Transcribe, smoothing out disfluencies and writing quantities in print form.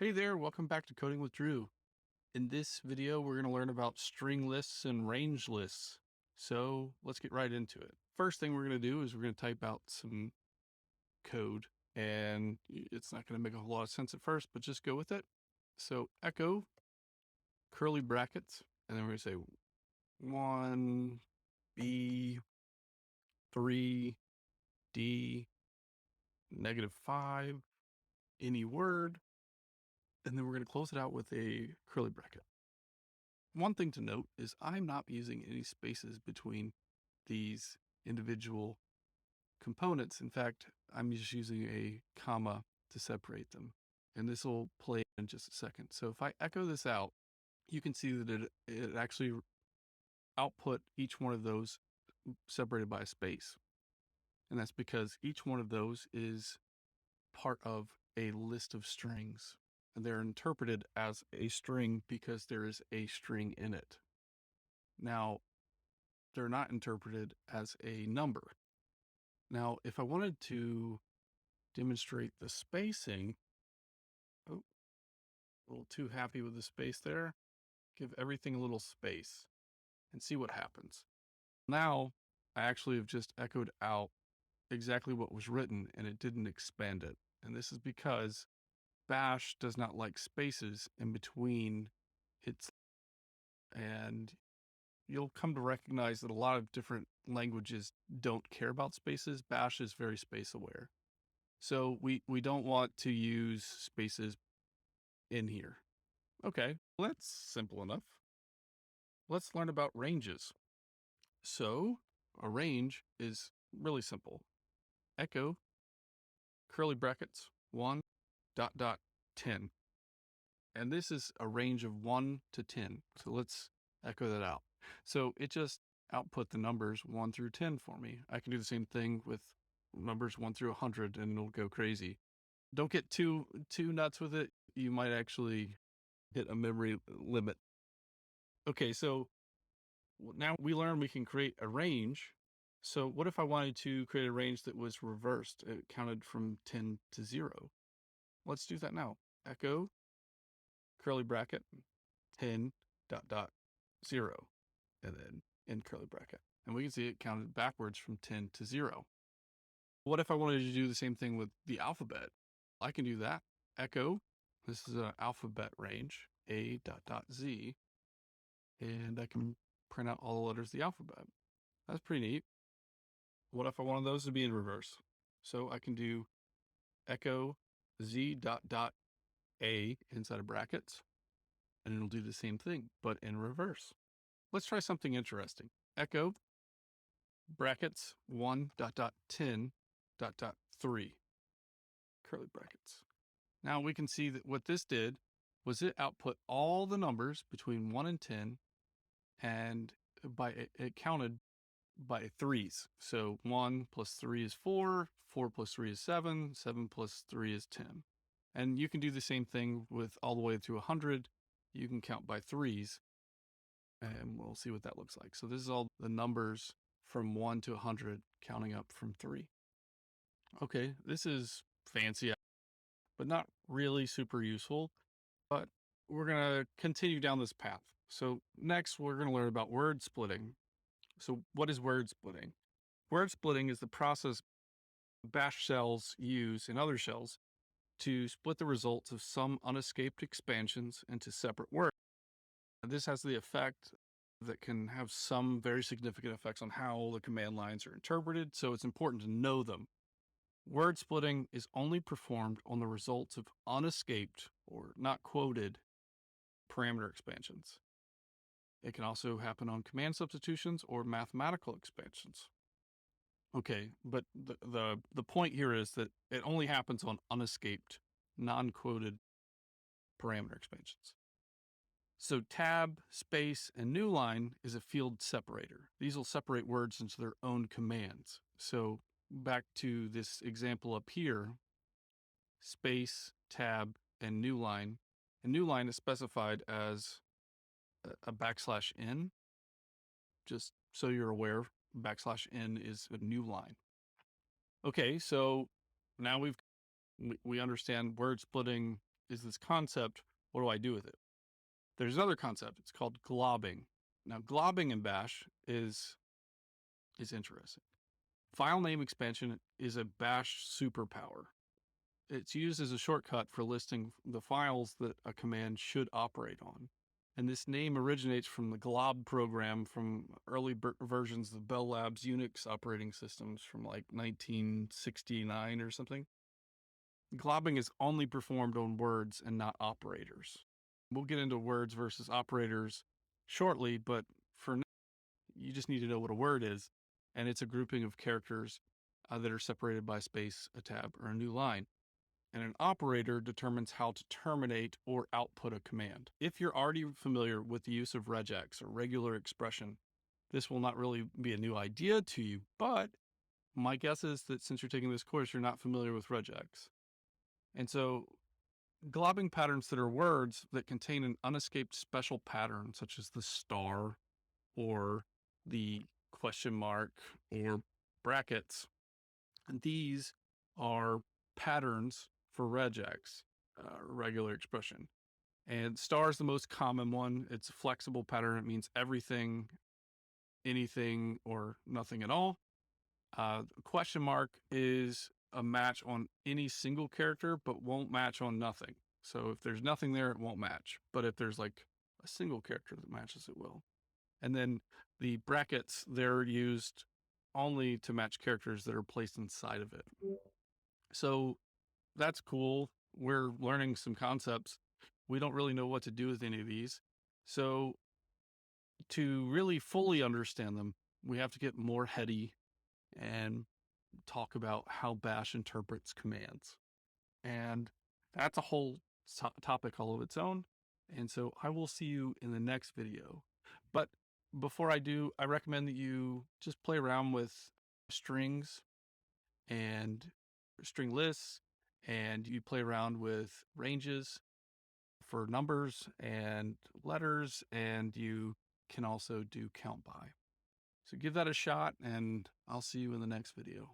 Hey there, welcome back to Coding with Drew. In this video, we're going to learn about string lists and range lists. So let's get right into it. First thing we're going to do is we're going to type out some code, and it's not going to make a whole lot of sense at first, but just go with it. So echo curly brackets, and then we're going to say 1, B, 3, D, -5, any word, and then we're going to close it out with a curly bracket. One thing to note is I'm not using any spaces between these individual components. In fact, I'm just using a comma to separate them. And this will play in just a second. So if I echo this out, you can see that it actually output each one of those separated by a space. And that's because each one of those is part of a list of strings. And they're interpreted as a string because there is a string in it. Now, they're not interpreted as a number. Now, if I wanted to demonstrate the spacing, oh, a little too happy with the space there, give everything a little space and see what happens. Now, I actually have just echoed out exactly what was written and it didn't expand it. And this is because Bash does not like spaces in between its, and you'll come to recognize that a lot of different languages don't care about spaces. Bash is very space aware. So we don't want to use spaces in here. Okay, well, that's simple enough. Let's learn about ranges. So a range is really simple. Echo, curly brackets, 1, dot, dot, 10. And this is a range of 1 to 10. So let's echo that out. So it just output the numbers 1 through 10 for me. I can do the same thing with numbers 1 through 100 and it'll go crazy. Don't get too nuts with it. You might actually hit a memory limit. Okay, so now we learned we can create a range. So what if I wanted to create a range that was reversed? It counted from 10 to 0. Let's do that now. Echo, curly bracket, 10, dot, dot, 0, and then end curly bracket. And we can see it counted backwards from 10 to 0. What if I wanted to do the same thing with the alphabet? I can do that. Echo, this is an alphabet range, A dot dot Z, and I can print out all the letters of the alphabet. That's pretty neat. What if I wanted those to be in reverse? So I can do echo Z dot dot A inside of brackets, and it'll do the same thing, but in reverse. Let's try something interesting. Echo brackets 1 dot dot 10 dot dot 3 curly brackets. Now we can see that what this did was it output all the numbers between 1 and 10, and it counted by threes. So 1 plus 3 is 4, 4 plus 3 is 7, 7 plus 3 is 10. And you can do the same thing with all the way through 100. You can count by threes, and we'll see what that looks like. So this is all the numbers from 1 to 100 counting up from 3. Okay, this is fancy, but not really super useful. But we're going to continue down this path. So next, we're going to learn about word splitting. So what is word splitting? Word splitting is the process Bash shells use in other shells to split the results of some unescaped expansions into separate words. This has the effect that can have some very significant effects on how the command lines are interpreted, so it's important to know them. Word splitting is only performed on the results of unescaped or not quoted parameter expansions. It can also happen on command substitutions or mathematical expansions. Okay, but the point here is that it only happens on unescaped, non-quoted parameter expansions. So tab, space, and new line is a field separator. These will separate words into their own commands. So back to this example up here, space, tab, and new line. And new line is specified as a \n. Just so you're aware, \n is a new line. Okay, so now we understand word splitting is this concept. What do I do with it? There's another concept. It's called globbing. Now, globbing in Bash is interesting. File name expansion is a Bash superpower. It's used as a shortcut for listing the files that a command should operate on. And this name originates from the glob program from early versions of Bell Labs Unix operating systems from like 1969 or something. Globbing is only performed on words and not operators. We'll get into words versus operators shortly, but for now, you just need to know what a word is, and it's a grouping of characters that are separated by space, a tab, or a new line. And an operator determines how to terminate or output a command. If you're already familiar with the use of regex or regular expression, this will not really be a new idea to you, but my guess is that since you're taking this course, you're not familiar with regex. And so globbing patterns that are words that contain an unescaped special pattern, such as the star or the question mark or brackets, and these are patterns for regex, regular expression. And star is the most common one. It's a flexible pattern. It means everything, anything, or nothing at all. Question mark is a match on any single character, but won't match on nothing. So if there's nothing there, it won't match. But if there's like a single character that matches, it will. And then the brackets, they're used only to match characters that are placed inside of it. So that's cool. We're learning some concepts. We don't really know what to do with any of these. So to really fully understand them, we have to get more heady and talk about how Bash interprets commands. And that's a whole topic all of its own. And so I will see you in the next video. But before I do, I recommend that you just play around with strings and string lists, and you play around with ranges for numbers and letters, and you can also do count by. So give that a shot, and I'll see you in the next video.